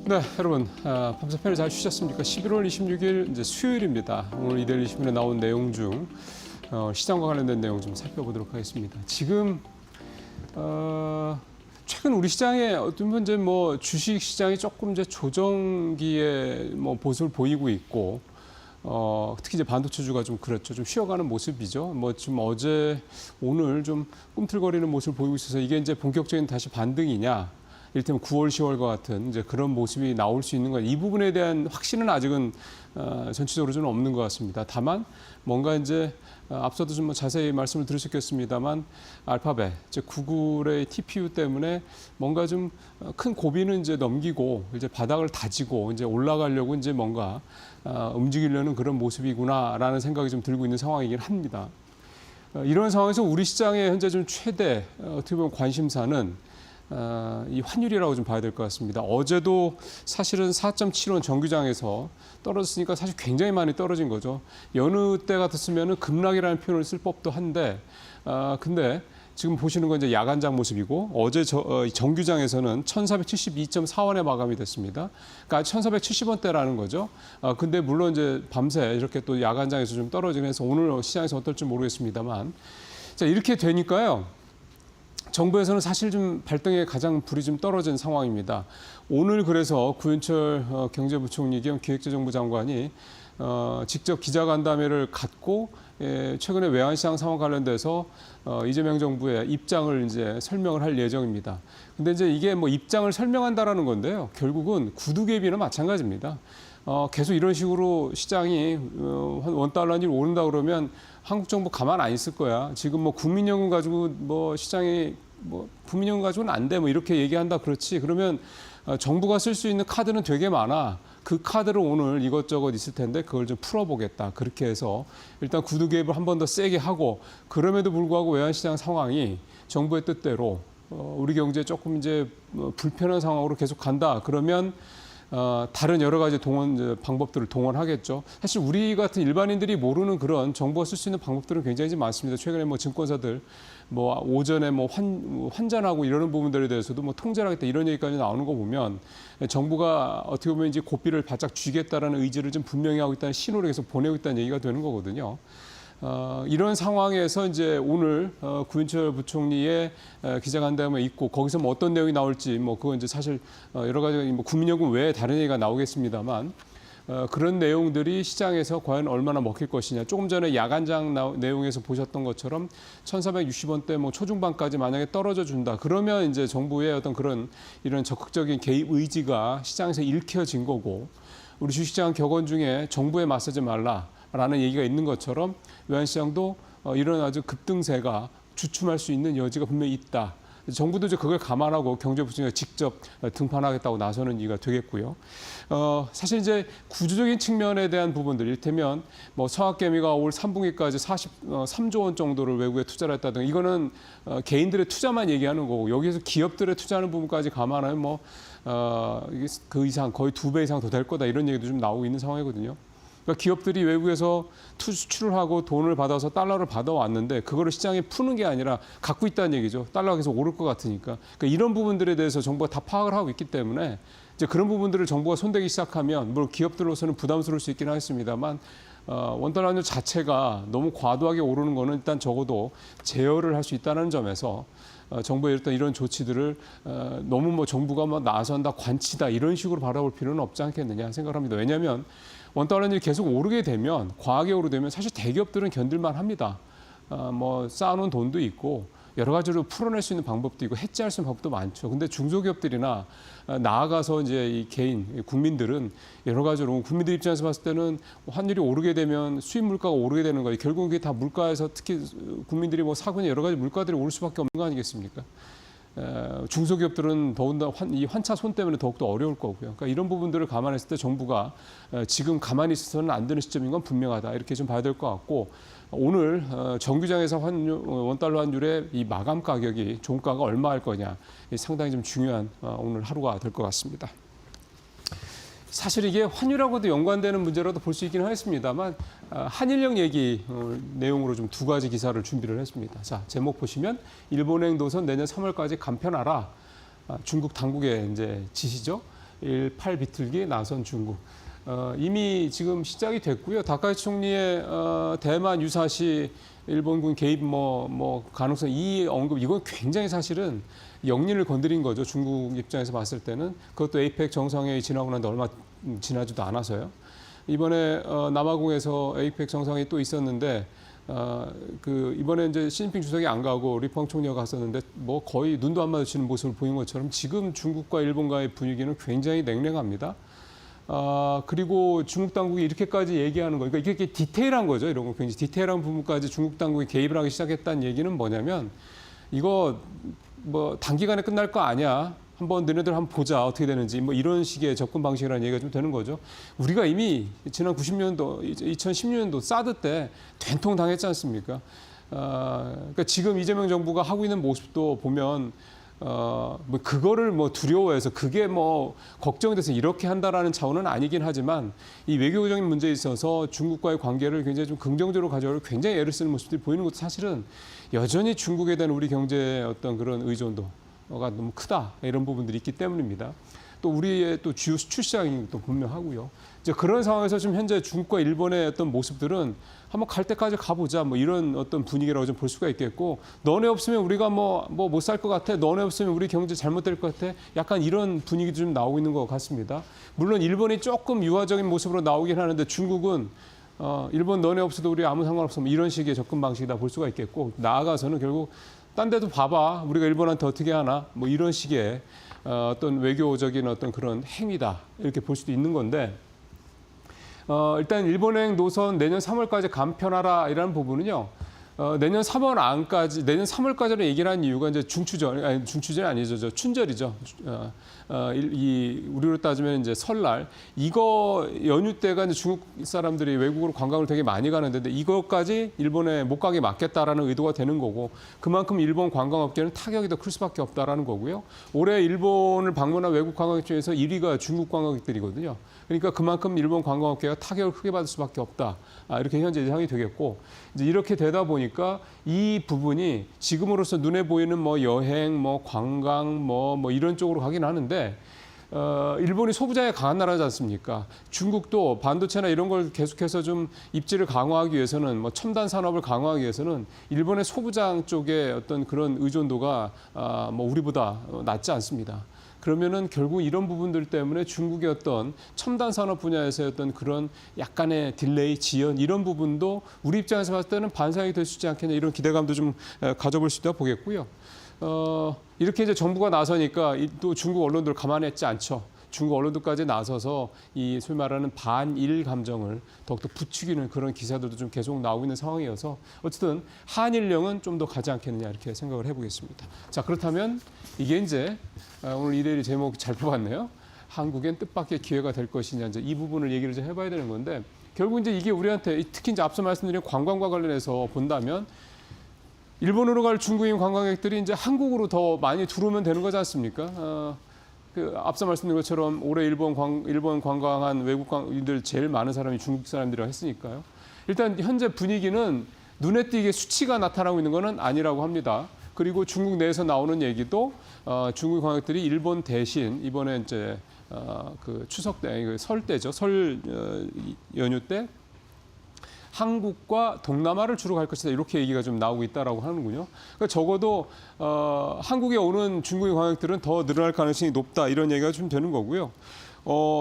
네, 여러분 밤새 편히 잘 쉬셨습니까? 11월 26일 이제 수요일입니다. 오늘 이데일리 신문에 나온 내용 중 시장과 관련된 내용 좀 살펴보도록 하겠습니다. 지금 최근 우리 시장에 어떤 문제 주식 시장이 조금 이제 조정기에 모습을 보이고 있고 특히 이제 반도체주가 좀 그렇죠. 좀 쉬어가는 모습이죠. 지금 어제 오늘 좀 꿈틀거리는 모습을 보이고 있어서 이게 이제 본격적인 다시 반등이냐? 이를테면 9월, 10월과 같은 이제 그런 모습이 나올 수 있는 것, 이 부분에 대한 확신은 아직은 전체적으로 좀 없는 것 같습니다. 다만 뭔가 이제 앞서도 좀 자세히 말씀을 들으셨겠습니다만 알파벳, 즉 구글의 TPU 때문에 뭔가 좀 큰 고비는 이제 넘기고 이제 바닥을 다지고 이제 올라가려고 이제 뭔가 움직이려는 그런 모습이구나라는 생각이 좀 들고 있는 상황이긴 합니다. 이런 상황에서 우리 시장의 현재 좀 최대 어떻게 보면 관심사는 이 환율이라고 좀 봐야 될 것 같습니다. 어제도 사실은 4.7원 정규장에서 떨어졌으니까 사실 굉장히 많이 떨어진 거죠. 여느 때 같았으면 급락이라는 표현을 쓸 법도 한데, 근데 지금 보시는 건 이제 야간장 모습이고 어제 정규장에서는 1,472.4원에 마감이 됐습니다. 그러니까 1,470원대라는 거죠. 근데 물론 이제 밤새 이렇게 또 야간장에서 좀 떨어지긴 해서 오늘 시장에서 어떨지 모르겠습니다만, 자 이렇게 되니까요. 정부에서는 사실 좀 발등에 가장 불이 좀 떨어진 상황입니다. 오늘 그래서 구윤철 경제부총리 겸 기획재정부 장관이 직접 기자간담회를 갖고 최근에 외환시장 상황 관련돼서 이재명 정부의 입장을 이제 설명을 할 예정입니다. 근데 이제 이게 입장을 설명한다라는 건데요. 결국은 구두개비나 마찬가지입니다. 계속 이런 식으로 시장이 원달러니 오른다 그러면 한국 정부 가만 안 있을 거야. 지금 국민연금 가지고 시장이 국민연금 가지고는 안 돼. 이렇게 얘기한다 그렇지. 그러면 정부가 쓸 수 있는 카드는 되게 많아. 그 카드로 오늘 이것저것 있을 텐데 그걸 좀 풀어보겠다. 그렇게 해서 일단 구두 개입을 한 번 더 세게 하고 그럼에도 불구하고 외환시장 상황이 정부의 뜻대로 우리 경제에 조금 이제 불편한 상황으로 계속 간다. 그러면 다른 여러 가지 방법들을 동원하겠죠. 사실 우리 같은 일반인들이 모르는 그런 정부가 쓸 수 있는 방법들은 굉장히 많습니다. 최근에 증권사들 오전에 환전하고 이러는 부분들에 대해서도 통제를 하겠다 이런 얘기까지 나오는 거 보면 정부가 어떻게 보면 이제 고삐를 바짝 쥐겠다라는 의지를 좀 분명히 하고 있다는 신호를 계속 보내고 있다는 얘기가 되는 거거든요. 이런 상황에서 이제 오늘 구윤철 부총리의 기자간담회 있고 거기서 어떤 내용이 나올지 그건 이제 사실 여러 가지 국민연금 외에 다른 얘기가 나오겠습니다만 그런 내용들이 시장에서 과연 얼마나 먹힐 것이냐. 조금 전에 야간장 내용에서 보셨던 것처럼 1,460원대 초중반까지 만약에 떨어져 준다. 그러면 이제 정부의 어떤 이런 적극적인 개입 의지가 시장에서 읽혀진 거고 우리 주식시장 격언 중에 정부에 맞서지 말라라는 얘기가 있는 것처럼 외환시장도 이런 아주 급등세가 주춤할 수 있는 여지가 분명히 있다. 정부도 이제 그걸 감안하고 경제부총리가 직접 등판하겠다고 나서는 이유가 되겠고요. 사실 이제 구조적인 측면에 대한 부분들, 이를테면 성학개미가 올 3분기까지 43조 원 정도를 외국에 투자를 했다든가 이거는 개인들의 투자만 얘기하는 거고 여기에서 기업들의 투자하는 부분까지 감안하면 그 이상 거의 2배 이상 더 될 거다 이런 얘기도 좀 나오고 있는 상황이거든요. 그러니까 기업들이 외국에서 수출을 하고 돈을 받아서 달러를 받아왔는데 그거를 시장에 푸는 게 아니라 갖고 있다는 얘기죠. 달러가 계속 오를 것 같으니까. 그러니까 이런 부분들에 대해서 정부가 다 파악을 하고 있기 때문에 이제 그런 부분들을 정부가 손대기 시작하면 물론 기업들로서는 부담스러울 수 있긴 하겠습니다만 원달러 환율 자체가 너무 과도하게 오르는 거는 일단 적어도 제어를 할 수 있다는 점에서 정부의 일단 이런 조치들을 너무 정부가 나선다, 관치다 이런 식으로 바라볼 필요는 없지 않겠느냐 생각합니다. 왜냐하면 원달러 환율이 계속 오르게 되면 과하게 오르게 되면 사실 대기업들은 견딜만 합니다. 쌓아놓은 돈도 있고 여러 가지로 풀어낼 수 있는 방법도 있고 해지할 수 있는 방법도 많죠. 근데 중소기업들이나 나아가서 이제 이 개인 국민들은 여러 가지로 국민들 입장에서 봤을 때는 환율이 오르게 되면 수입 물가가 오르게 되는 거예요. 결국은 그게 다 물가에서 특히 국민들이 사고 있는 여러 가지 물가들이 오를 수밖에 없는 거 아니겠습니까? 중소기업들은 더군다나 이 환차 손 때문에 더욱더 어려울 거고요. 그러니까 이런 부분들을 감안했을 때 정부가 지금 가만히 있어서는 안 되는 시점인 건 분명하다. 이렇게 좀 봐야 될 것 같고 오늘 정규장에서 원달러 환율의 이 마감 가격이 종가가 얼마 할 거냐 상당히 좀 중요한 오늘 하루가 될 것 같습니다. 사실 이게 환율하고도 연관되는 문제라도 볼 수 있긴 하겠습니다만 한일령 얘기 내용으로 좀 2가지 기사를 준비를 했습니다. 자, 제목 보시면 일본행 노선 내년 3월까지 감편하라. 중국 당국의 이제 지시죠. 팔 비틀기 나선 중국. 이미 지금 시작이 됐고요. 다카이치 총리의 대만 유사시 일본군 개입 가능성 이 언급 이건 굉장히 사실은 영린을 건드린 거죠. 중국 입장에서 봤을 때는 그것도 에이펙 정상회의 지나고 난데 얼마 지나지도 않아서요. 이번에 남아공에서 에이펙 정상회의 또 있었는데 이번에 이제 시진핑 주석이 안 가고 리펑 총리가 갔었는데 뭐 거의 눈도 안 마주치는 모습을 보인 것처럼 지금 중국과 일본과의 분위기는 굉장히 냉랭합니다. 그리고 중국 당국이 이렇게까지 얘기하는 거, 그러니까 이게 디테일한 거죠. 이런 거 굉장히 디테일한 부분까지 중국 당국이 개입을 하기 시작했다는 얘기는 뭐냐면 이거 뭐 단기간에 끝날 거 아니야. 한번 너네들 한번 보자 어떻게 되는지 뭐 이런 식의 접근 방식이라는 얘기가 좀 되는 거죠. 우리가 이미 지난 90년도, 2010년도 사드 때 된통 당했지 않습니까? 그러니까 지금 이재명 정부가 하고 있는 모습도 보면 뭐 그거를 뭐 두려워해서 그게 뭐 걱정돼서 이렇게 한다라는 차원은 아니긴 하지만 이 외교적인 문제에 있어서 중국과의 관계를 굉장히 좀 긍정적으로 가져가려 굉장히 애를 쓰는 모습들이 보이는 것도 사실은 여전히 중국에 대한 우리 경제의 어떤 그런 의존도가 너무 크다 이런 부분들이 있기 때문입니다. 또 우리의 또 주요 수출 시장이 또 분명하고요. 이제 그런 상황에서 지금 현재 중국과 일본의 어떤 모습들은 한번 갈 때까지 가보자 뭐 이런 어떤 분위기라고 좀 볼 수가 있겠고 너네 없으면 우리가 뭐 못 살 것 같아. 너네 없으면 우리 경제 잘못될 것 같아. 약간 이런 분위기도 좀 나오고 있는 것 같습니다. 물론 일본이 조금 유화적인 모습으로 나오긴 하는데 중국은 일본 너네 없어도 우리 아무 상관없어 뭐 이런 식의 접근 방식이다 볼 수가 있겠고 나아가서는 결국 딴 데도 봐봐. 우리가 일본한테 어떻게 하나 뭐 이런 식의 어떤 외교적인 어떤 그런 행위다 이렇게 볼 수도 있는 건데 일단 일본행 노선 내년 3월까지 간편하라 이라는 부분은요. 내년 3월 안까지 내년 3월까지는 얘기를 한 이유가 이제 중추절이 아니죠. 저 춘절이죠. 우리로 따지면 이제 설날 이거 연휴 때가 이제 중국 사람들이 외국으로 관광을 되게 많이 가는데 이것까지 일본에 못 가게 막겠다라는 의도가 되는 거고 그만큼 일본 관광업계는 타격이 더 클 수밖에 없다라는 거고요. 올해 일본을 방문한 외국 관광객 중에서 1위가 중국 관광객들이거든요. 그러니까 그만큼 일본 관광업계가 타격을 크게 받을 수밖에 없다. 이렇게 현재 예상이 되겠고 이제 이렇게 되다 보니까 이 부분이 지금으로서 눈에 보이는 뭐 여행, 뭐 관광, 뭐 이런 쪽으로 가긴 하는데 일본이 소부장에 강한 나라지 않습니까? 중국도 반도체나 이런 걸 계속해서 좀 입지를 강화하기 위해서는 뭐 첨단 산업을 강화하기 위해서는 일본의 소부장 쪽에 어떤 그런 의존도가 뭐 우리보다 낮지 않습니다. 그러면은 결국 이런 부분들 때문에 중국의 어떤 첨단 산업 분야에서의 어떤 그런 약간의 딜레이, 지연 이런 부분도 우리 입장에서 봤을 때는 반사이 될 수 있지 않겠냐 이런 기대감도 좀 가져볼 수 있다 보겠고요. 이렇게 이제 정부가 나서니까 또 중국 언론들 가만히 있지 않죠. 중국 언론들까지 나서서 이 소위 말하는 반일 감정을 더욱더 부추기는 그런 기사들도 좀 계속 나오고 있는 상황이어서 어쨌든 한일령은 좀 더 가지 않겠느냐 이렇게 생각을 해보겠습니다. 자 그렇다면 이게 이제 오늘 일요일 제목 잘 뽑았네요. 한국엔 뜻밖의 기회가 될 것이냐 이제 이 부분을 얘기를 좀 해봐야 되는 건데 결국 이제 이게 우리한테 특히 이제 앞서 말씀드린 관광과 관련해서 본다면 일본으로 갈 중국인 관광객들이 이제 한국으로 더 많이 들어오면 되는 거지 않습니까? 앞서 말씀드린 것처럼 올해 일본 관광한 외국인들 제일 많은 사람이 중국 사람들이라고 했으니까요. 일단 현재 분위기는 눈에 띄게 수치가 나타나고 있는 것은 아니라고 합니다. 그리고 중국 내에서 나오는 얘기도 중국 관광객들이 일본 대신 이번에 이제 그 추석 때, 설 때죠. 설 연휴 때 한국과 동남아를 주로 갈 것이다 이렇게 얘기가 좀 나오고 있다라고 하는군요. 그러니까 적어도 한국에 오는 중국인 관광객들은 더 늘어날 가능성이 높다 이런 얘기가 좀 되는 거고요.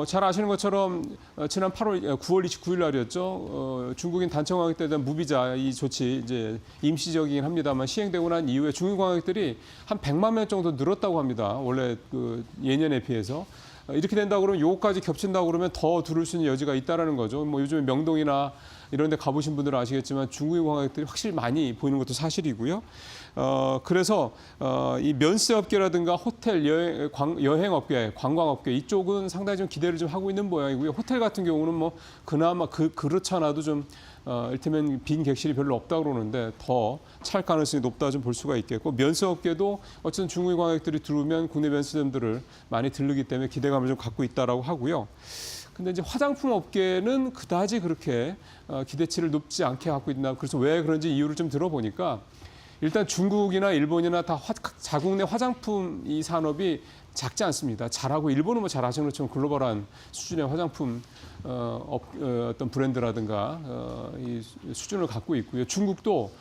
잘 아시는 것처럼 지난 9월 29일 날이었죠. 중국인 단체 관광객들에 대한 무비자 이 조치 이제 임시적이긴 합니다만 시행되고 난 이후에 중국인 관광객들이 한 100만 명 정도 늘었다고 합니다. 원래 그 예년에 비해서. 이렇게 된다 그러면 요거까지 겹친다고 그러면 더 들을 수 있는 여지가 있다라는 거죠. 뭐 요즘에 명동이나 이런 데 가보신 분들은 아시겠지만 중국인 관광객들이 확실히 많이 보이는 것도 사실이고요. 그래서 이 면세업계라든가 호텔, 여행업계, 관광업계 이쪽은 상당히 좀 기대를 좀 하고 있는 모양이고요. 호텔 같은 경우는 뭐 그나마 그렇잖아도 좀 이를테면 빈 객실이 별로 없다고 그러는데 더 찰 가능성이 높다 좀 볼 수가 있겠고 면세업계도 어쨌든 중국인 관광객들이 들어오면 국내 면세점들을 많이 들르기 때문에 기대감을 좀 갖고 있다라고 하고요. 근데 이제 화장품 업계는 그다지 그렇게 기대치를 높지 않게 갖고 있나. 그래서 왜 그런지 이유를 좀 들어보니까 일단 중국이나 일본이나 다 자국 내 화장품 이 산업이 작지 않습니다. 잘하고 일본은 뭐 잘 아시는 것처럼 글로벌한 수준의 화장품 어떤 브랜드라든가 이 수준을 갖고 있고요. 중국도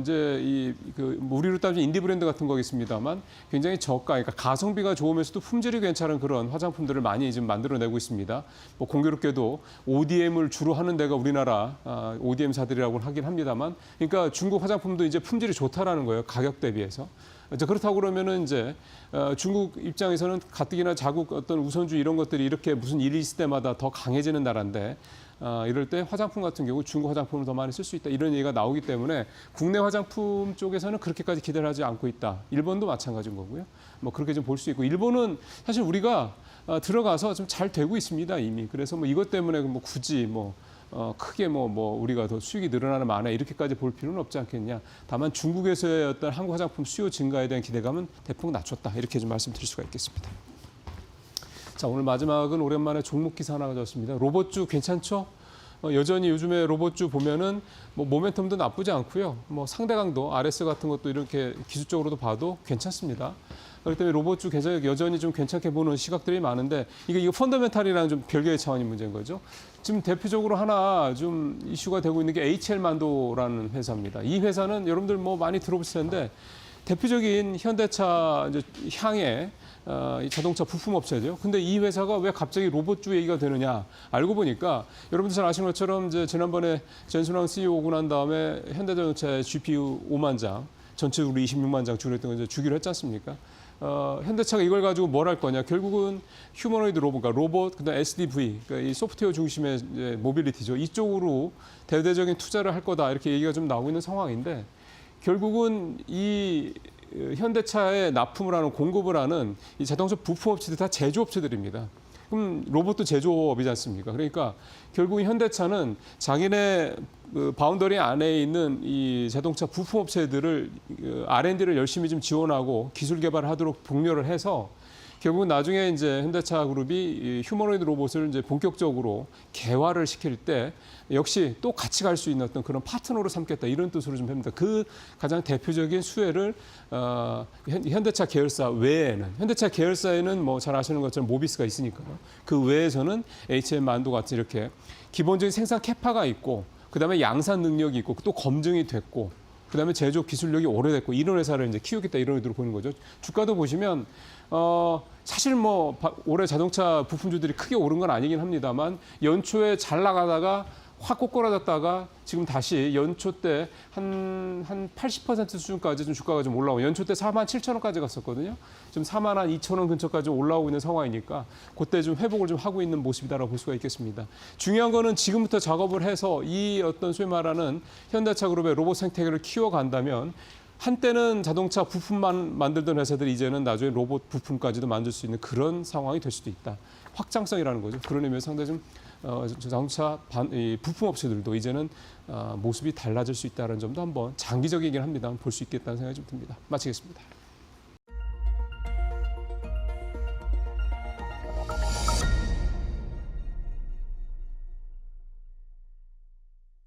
이제 우리로 따지면 인디 브랜드 같은 거겠습니다만 굉장히 저가, 그러니까 가성비가 좋으면서도 품질이 괜찮은 그런 화장품들을 많이 지금 만들어내고 있습니다. 뭐 공교롭게도 ODM을 주로 하는 데가 우리나라 ODM사들이라고 하긴 합니다만, 그러니까 중국 화장품도 이제 품질이 좋다라는 거예요. 가격 대비해서. 그렇다고 그러면은 이제 중국 입장에서는 가뜩이나 자국 어떤 우선주의 이런 것들이 이렇게 무슨 일이 있을 때마다 더 강해지는 나라인데 이럴 때 화장품 같은 경우 중국 화장품을 더 많이 쓸 수 있다 이런 얘기가 나오기 때문에 국내 화장품 쪽에서는 그렇게까지 기대를 하지 않고 있다. 일본도 마찬가지인 거고요. 뭐 그렇게 좀 볼 수 있고 일본은 사실 우리가 들어가서 좀 잘 되고 있습니다 이미. 그래서 뭐 이것 때문에 뭐 굳이 크게 우리가 더 수익이 늘어나는 만에 이렇게까지 볼 필요는 없지 않겠냐. 다만 중국에서의 어떤 한국 화장품 수요 증가에 대한 기대감은 대폭 낮췄다. 이렇게 좀 말씀드릴 수가 있겠습니다. 자, 오늘 마지막은 오랜만에 종목 기사 하나 가져왔습니다. 로봇주 괜찮죠? 여전히 요즘에 로봇주 보면은 뭐 모멘텀도 나쁘지 않고요. 뭐 상대 강도, RS 같은 것도 이렇게 기술적으로도 봐도 괜찮습니다. 그렇기 때문에 로봇주 여전히 좀 괜찮게 보는 시각들이 많은데 이거 펀더멘탈이랑 좀 별개의 차원의 문제인 거죠. 지금 대표적으로 하나 좀 이슈가 되고 있는 게 HL만도라는 회사입니다. 이 회사는 여러분들 뭐 많이 들어보실 텐데 대표적인 현대차 이제 향의 자동차 부품 업체죠. 근데 이 회사가 왜 갑자기 로봇주 얘기가 되느냐? 알고 보니까 여러분들 잘 아시는 것처럼 이제 지난번에 전순왕 CEO 오고 난 다음에 현대자동차의 GPU 5만 장, 전체적으로 26만 장 주문했던 거 이제 주기로 했지 않습니까? 현대차가 이걸 가지고 뭘 할 거냐? 결국은 휴머노이드 로봇, 그러니까 로봇, 그다음 SDV, 그러니까 이 소프트웨어 중심의 이제 모빌리티죠. 이쪽으로 대대적인 투자를 할 거다 이렇게 얘기가 좀 나오고 있는 상황인데 결국은 이 현대차에 납품을 하는 공급을 하는 이 자동차 부품 업체들 다 제조업체들입니다. 그럼 로봇도 제조업이지 않습니까? 그러니까 결국 현대차는 자기네 바운더리 안에 있는 이 자동차 부품 업체들을 R&D를 열심히 좀 지원하고 기술 개발을 하도록 독려를 해서 결국 나중에 이제 현대차 그룹이 이 휴머노이드 로봇을 이제 본격적으로 개화를 시킬 때 역시 또 같이 갈 수 있는 어떤 그런 파트너로 삼겠다 이런 뜻으로 좀 합니다. 그 가장 대표적인 수혜를 현대차 계열사 외에는 현대차 계열사에는 뭐 잘 아시는 것처럼 모비스가 있으니까요. 그 외에서는 HM만도 같은 이렇게 기본적인 생산 캐파가 있고 그다음에 양산 능력이 있고 또 검증이 됐고 그다음에 제조 기술력이 오래됐고 이런 회사를 이제 키우겠다 이런 의도로 보는 거죠. 주가도 보시면 사실 뭐 올해 자동차 부품주들이 크게 오른 건 아니긴 합니다만 연초에 잘 나가다가 확 꼬꾸라졌다가 지금 다시 연초 때 한 80% 수준까지 좀 주가가 좀 올라오고 연초 때 4만 7천 원까지 갔었거든요. 지금 4만 한 2천 원 근처까지 올라오고 있는 상황이니까 그때 좀 회복을 좀 하고 있는 모습이다라고 볼 수가 있겠습니다. 중요한 거는 지금부터 작업을 해서 이 어떤 소위 말하는 현대차 그룹의 로봇 생태계를 키워간다면 한때는 자동차 부품만 만들던 회사들이 이제는 나중에 로봇 부품까지도 만들 수 있는 그런 상황이 될 수도 있다. 확장성이라는 거죠. 그런 의미에서 상당히 좀 자동차 부품 업체들도 이제는 모습이 달라질 수 있다는 점도 한번 장기적이긴 합니다만 볼 수 있겠다는 생각이 좀 듭니다. 마치겠습니다.